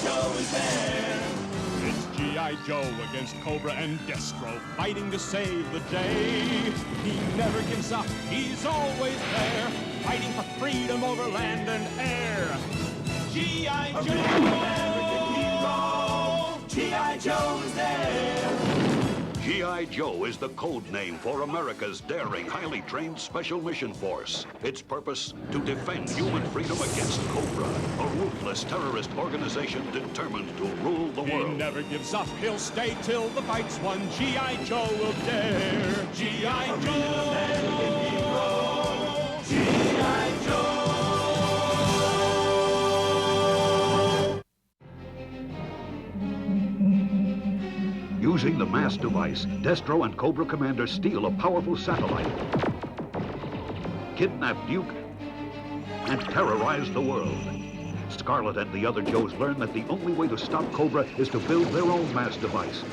Joe is there. It's G.I. Joe against Cobra and Destro, fighting to save the day. He never gives up, he's always there, fighting for freedom over land and air. G.I. Joe! American hero! G.I. Joe is there. G.I. Joe is the code name for America's daring, highly trained Special Mission Force. Its purpose, to defend human freedom against Cobra, a ruthless terrorist organization determined to rule the world. He never gives up, he'll stay till the fight's won. G.I. Joe will dare. G.I. Joe! American hero! G.I. Joe! Using the M.A.S.S device, Destro and Cobra Commander steal a powerful satellite, kidnap Duke, and terrorize the world. Scarlet and the other Joes learn that the only way to stop Cobra is to build their own M.A.S.S device.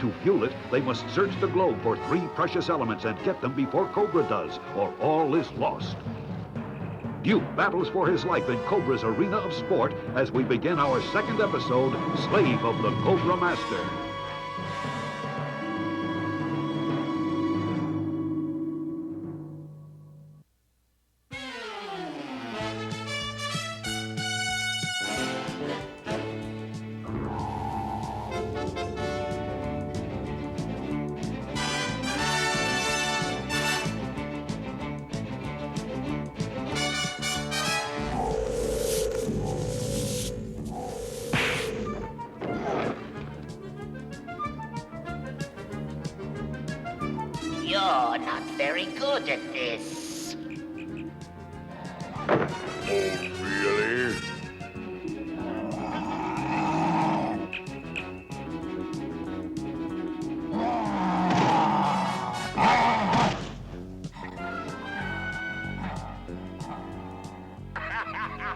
To fuel it, they must search the globe for 3 precious elements and get them before Cobra does, or all is lost. Duke battles for his life in Cobra's arena of sport as we begin our 2nd episode, Slave of the Cobra Master. You're not very good at this. Oh, really?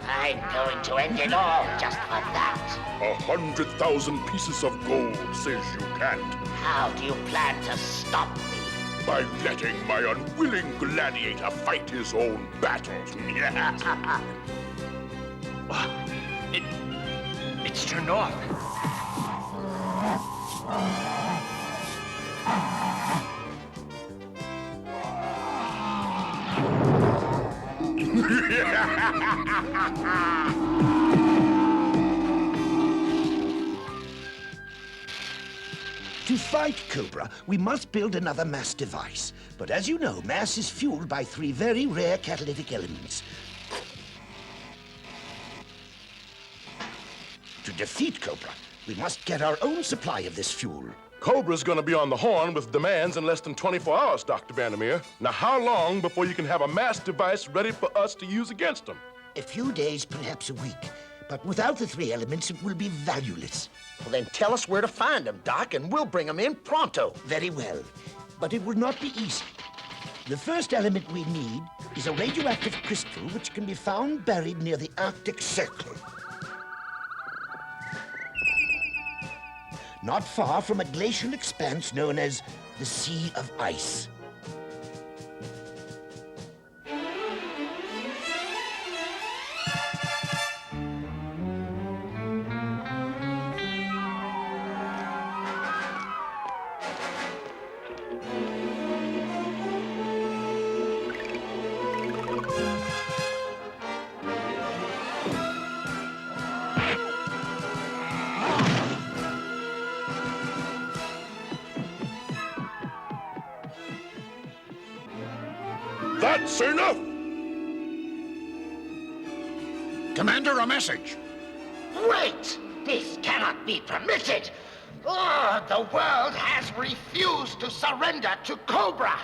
I'm going to end it all just for that. 100,000 pieces of gold says you can't. How do you plan to stop me? By letting my unwilling gladiator fight his own battles. It's turned off. To fight Cobra, we must build another M.A.S.S device. But as you know, M.A.S.S is fueled by 3 very rare catalytic elements. To defeat Cobra, we must get our own supply of this fuel. Cobra's gonna be on the horn with demands in less than 24 hours, Dr. Vandermeer. Now, how long before you can have a M.A.S.S device ready for us to use against him? A few days, perhaps a week. But without the 3 elements, it will be valueless. Well, then tell us where to find them, Doc, and we'll bring them in pronto. Very well. But it will not be easy. The first element we need is a radioactive crystal which can be found buried near the Arctic Circle. Not far from a glacial expanse known as the Sea of Ice. That's enough! Commander, a message. Wait! This cannot be permitted! Oh, the world has refused to surrender to Cobra!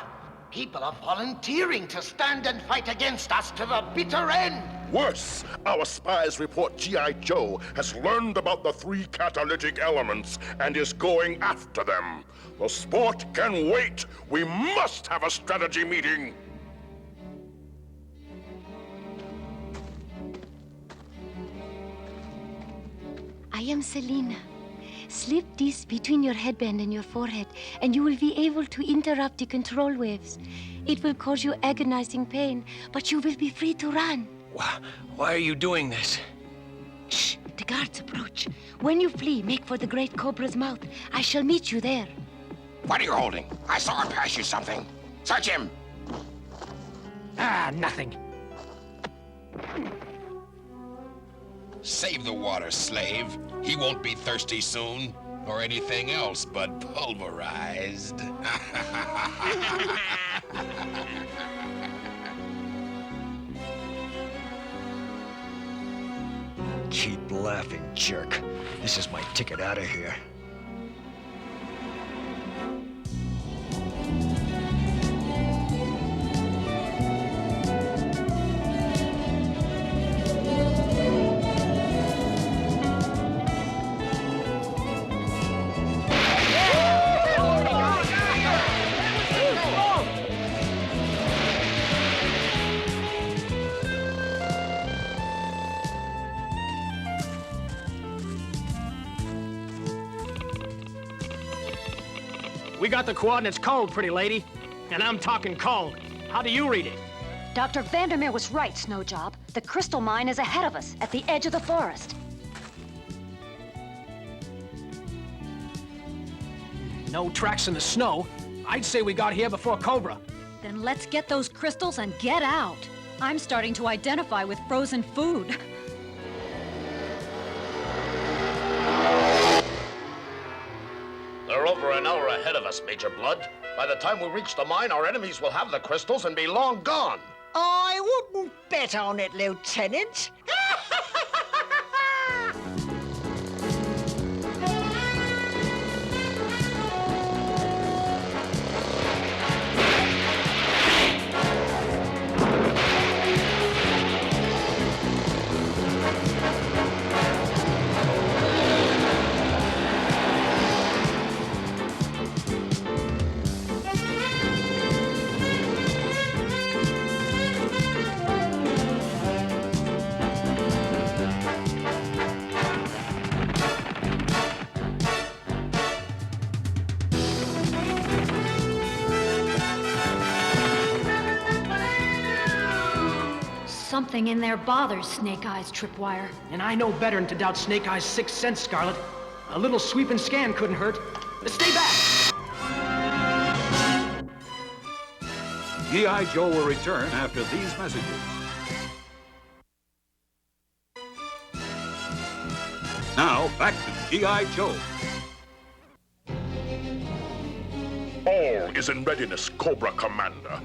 People are volunteering to stand and fight against us to the bitter end! Worse, our spies report G.I. Joe has learned about the 3 catalytic elements and is going after them. The sport can wait. We must have a strategy meeting. I am Selina. Slip this between your headband and your forehead, and you will be able to interrupt the control waves. It will cause you agonizing pain, but you will be free to run. Why are you doing this? Shh! The guards approach. When you flee, make for the great cobra's mouth. I shall meet you there. What are you holding? I saw him pass you something. Search him. Ah, nothing. Save the water, slave. He won't be thirsty soon, or anything else but pulverized. Keep laughing, jerk. This is my ticket out of here. We got the coordinates cold, pretty lady. And I'm talking cold. How do you read it? Dr. Vandermeer was right, Snowjob. The crystal mine is ahead of us, at the edge of the forest. No tracks in the snow. I'd say we got here before Cobra. Then let's get those crystals and get out. I'm starting to identify with frozen food. They're over an hour ahead of us, Major Blood. By the time we reach the mine, our enemies will have the crystals and be long gone. I wouldn't bet on it, Lieutenant. Something in there bothers Snake Eyes, Tripwire. And I know better than to doubt Snake Eyes' sixth sense, Scarlet. A little sweep and scan couldn't hurt. Stay back! G.I. Joe will return after these messages. Now, back to G.I. Joe. All is in readiness, Cobra Commander.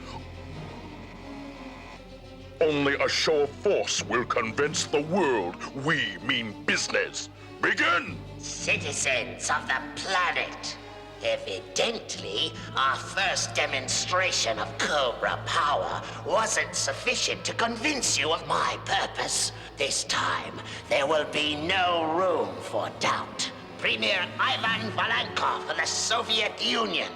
Only a show of force will convince the world we mean business. Begin! Citizens of the planet, evidently, our first demonstration of Cobra power wasn't sufficient to convince you of my purpose. This time, there will be no room for doubt. Premier Ivan Valenkov of the Soviet Union,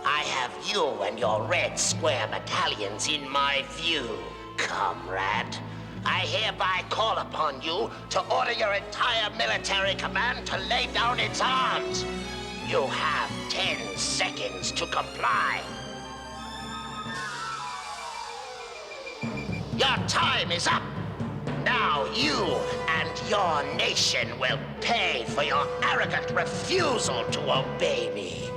I have you and your Red Square battalions in my view, comrade. I hereby call upon you to order your entire military command to lay down its arms. You have 10 seconds to comply. Your time is up. Now you and your nation will pay for your arrogant refusal to obey me.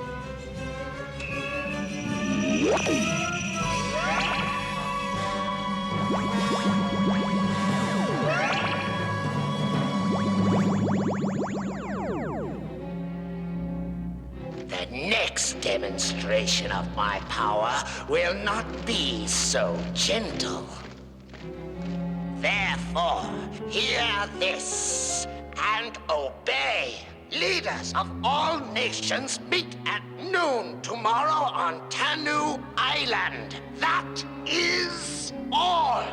The next demonstration of my power will not be so gentle. Therefore, hear this and obey. Leaders of all nations meet at noon tomorrow on Tanu Island. That is all.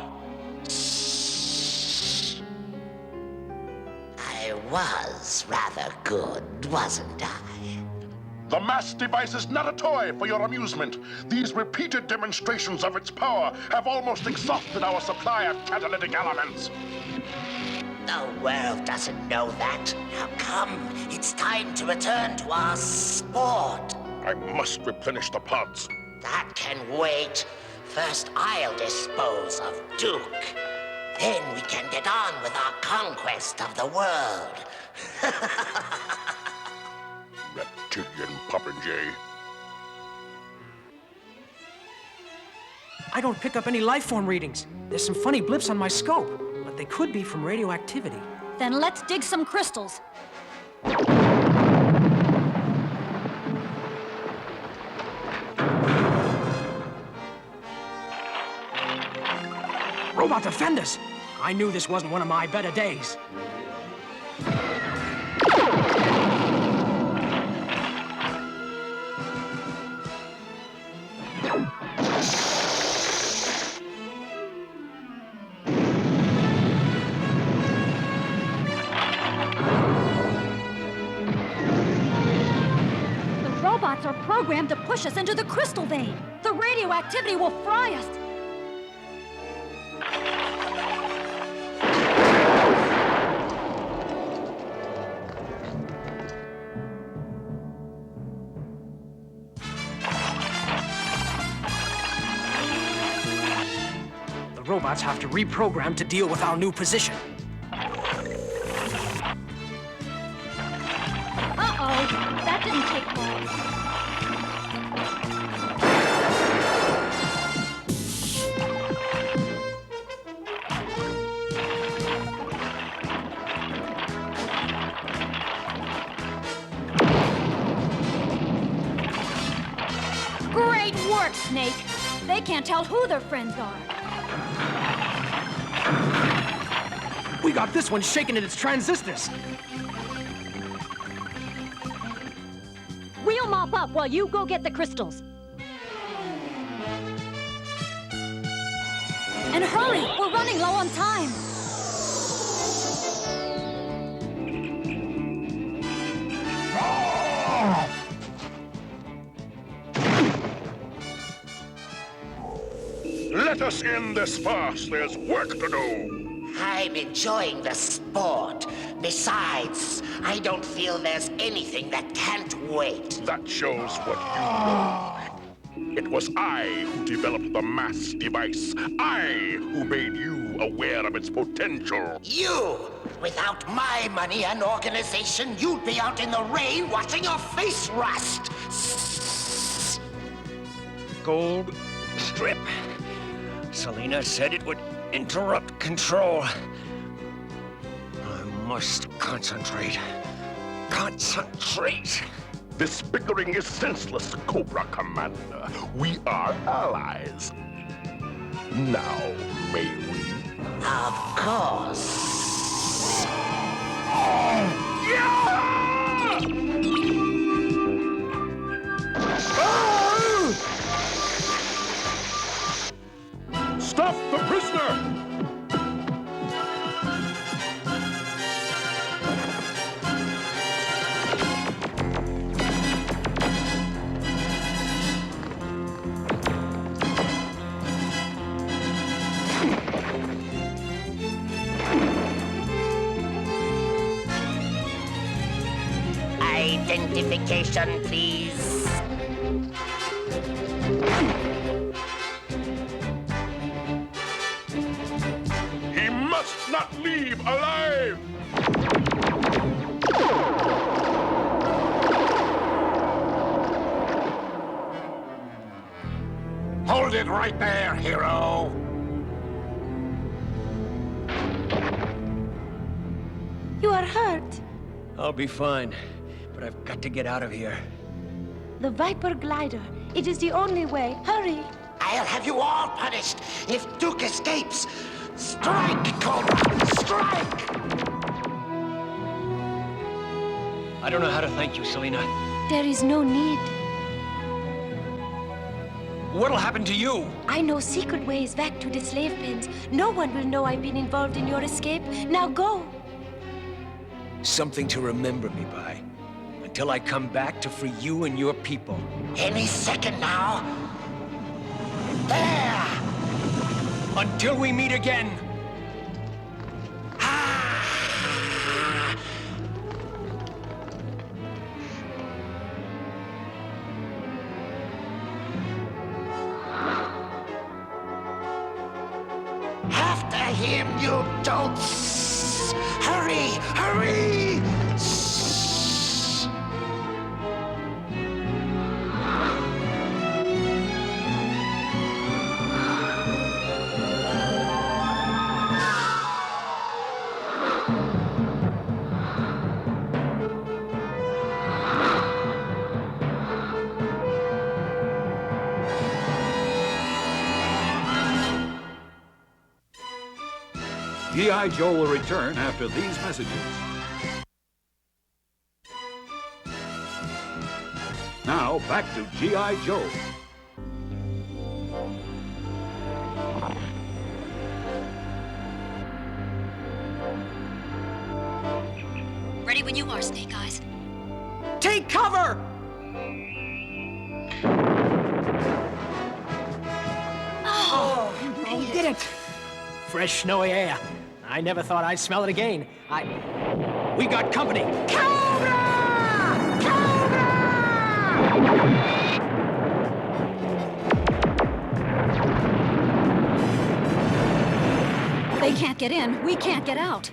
I was rather good, wasn't I? The M.A.S.S device is not a toy for your amusement. These repeated demonstrations of its power have almost exhausted our supply of catalytic elements. The world doesn't know that. Now come, it's time to return to our sport. I must replenish the pods. That can wait. First, I'll dispose of Duke. Then we can get on with our conquest of the world. Reptilian popinjay. I don't pick up any life form readings. There's some funny blips on my scope, but they could be from radioactivity. Then let's dig some crystals. Robot defenders! I knew this wasn't one of my better days. Robots are programmed to push us into the crystal vein. The radioactivity will fry us. The robots have to reprogram to deal with our new position. Uh-oh, that didn't take long. Great work, Snake. They can't tell who their friends are. We got this one shaking at its transistors. We'll mop up while you go get the crystals. And hurry, we're running low on time. Let us end this farce. There's work to do. I'm enjoying the sport. Besides, I don't feel there's anything that can't wait. That shows what you know. It was I who developed the M.A.S.S device. I who made you aware of its potential. You! Without my money and organization, you'd be out in the rain watching your face rust. Gold strip. Selina said it would interrupt control. I must concentrate. Concentrate. This bickering is senseless, Cobra Commander. We are allies. Now, may we? Of course. Stop the prisoner! Identification, please. He must not leave alive! Hold it right there, hero! You are hurt. I'll be fine, but I've got to get out of here. The Viper glider. It is the only way. Hurry. I'll have you all punished if Duke escapes. Strike, Cobra! Strike! I don't know how to thank you, Selina. There is no need. What'll happen to you? I know secret ways back to the slave pens. No one will know I've been involved in your escape. Now go. Something to remember me by. Until I come back to free you and your people. Any second now. There! Until we meet again. After him, you dolts! Hurry! Hurry! G.I. Joe will return after these messages. Now, back to G.I. Joe. Ready when you are, Snake Eyes. Take cover! Oh, we did it! Fresh, snowy air. I never thought I'd smell it again. We got company. Cobra! Cobra! They can't get in. We can't get out.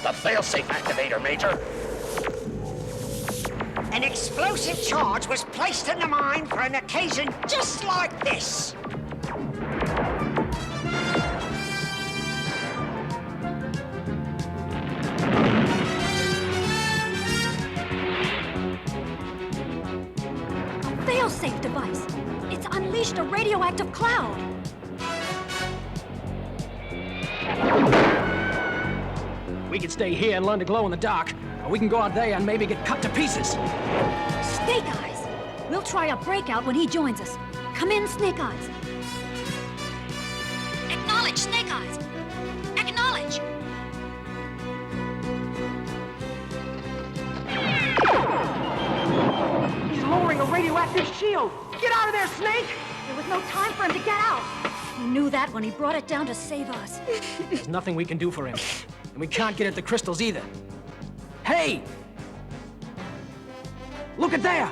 The failsafe activator, Major. An explosive charge was placed in the mine for an occasion just like this. Failsafe device. It's unleashed a radioactive cloud. We can stay here and learn to glow in the dark, or we can go out there and maybe get cut to pieces. Snake Eyes. We'll try a breakout when he joins us. Come in, Snake Eyes. Acknowledge, Snake Eyes. Acknowledge. He's lowering a radioactive shield. Get out of there, Snake! There was no time for him to get out. He knew that when he brought it down to save us. There's nothing we can do for him. And we can't get at the crystals either. Hey! Look at there!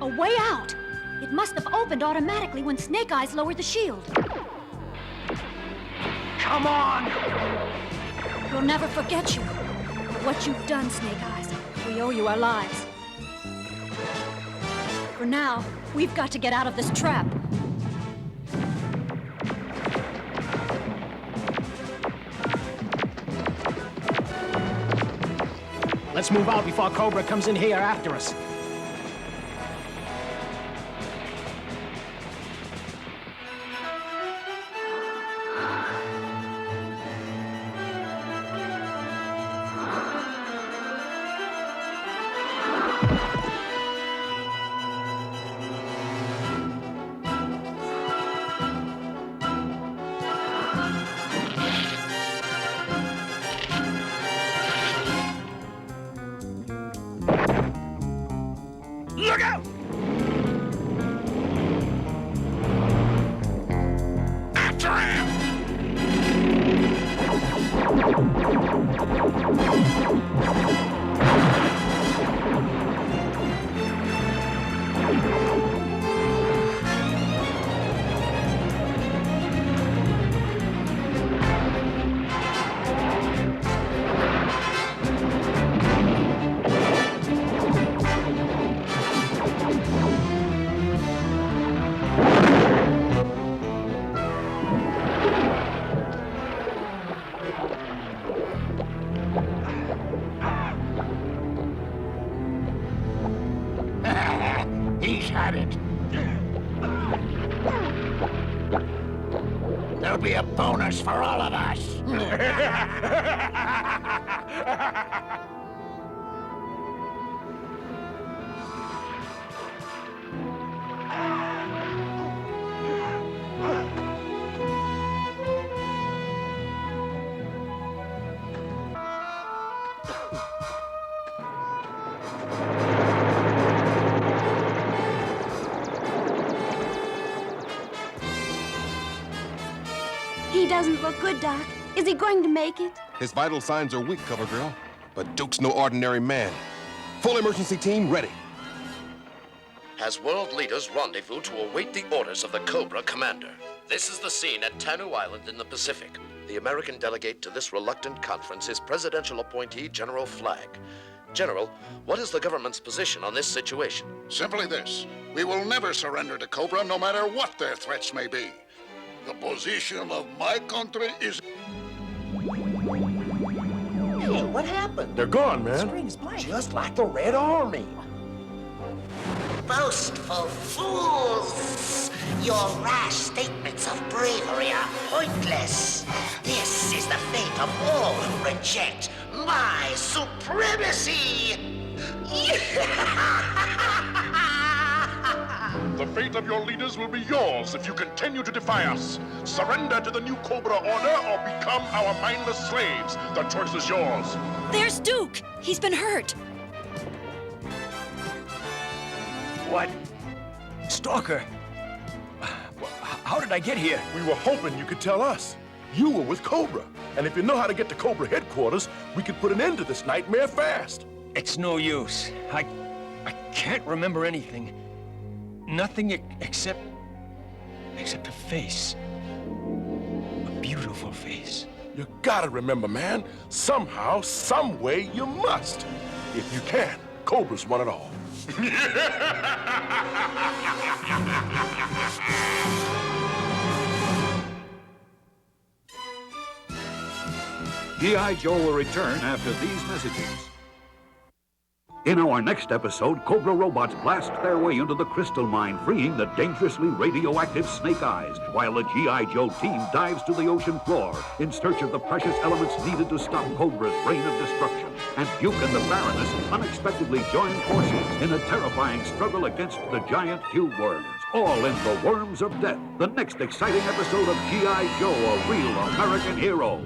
A way out. It must have opened automatically when Snake Eyes lowered the shield. Come on! We'll never forget you. What you've done, Snake Eyes. We owe you our lives. For now, we've got to get out of this trap. Let's move out before Cobra comes in here after us. Look out! After him! He's had it. There'll be a bonus for all of us. He doesn't look good, Doc. Is he going to make it? His vital signs are weak, Cover Girl. But Duke's no ordinary man. Full emergency team ready. Has world leaders rendezvous to await the orders of the Cobra commander. This is the scene at Tanu Island in the Pacific. The American delegate to this reluctant conference is presidential appointee General Flagg. General, what is the government's position on this situation? Simply this. We will never surrender to Cobra, no matter what their threats may be. The position of my country is... Hey, what happened? They're gone, man. Screen's blank. Just like the Red Army. Boastful fools! Your rash statements of bravery are pointless. This is the fate of all who reject my supremacy! The fate of your leaders will be yours if you continue to defy us. Surrender to the new Cobra order or become our mindless slaves. The choice is yours. There's Duke! He's been hurt! What? Stalker? How did I get here? We were hoping you could tell us. You were with Cobra. And if you know how to get to Cobra headquarters, we could put an end to this nightmare fast. It's no use. I can't remember anything. Nothing except a face. A beautiful face. You gotta remember, man. Somehow, some way, you must. If you can, Cobra's won it all. G.I. Joe will return after these messages. In our next episode, Cobra robots blast their way into the crystal mine, freeing the dangerously radioactive Snake Eyes, while the G.I. Joe team dives to the ocean floor in search of the precious elements needed to stop Cobra's reign of destruction. And Duke and the Baroness unexpectedly join forces in a terrifying struggle against the giant tube worms, all in The Worms of Death, the next exciting episode of G.I. Joe, a real American hero.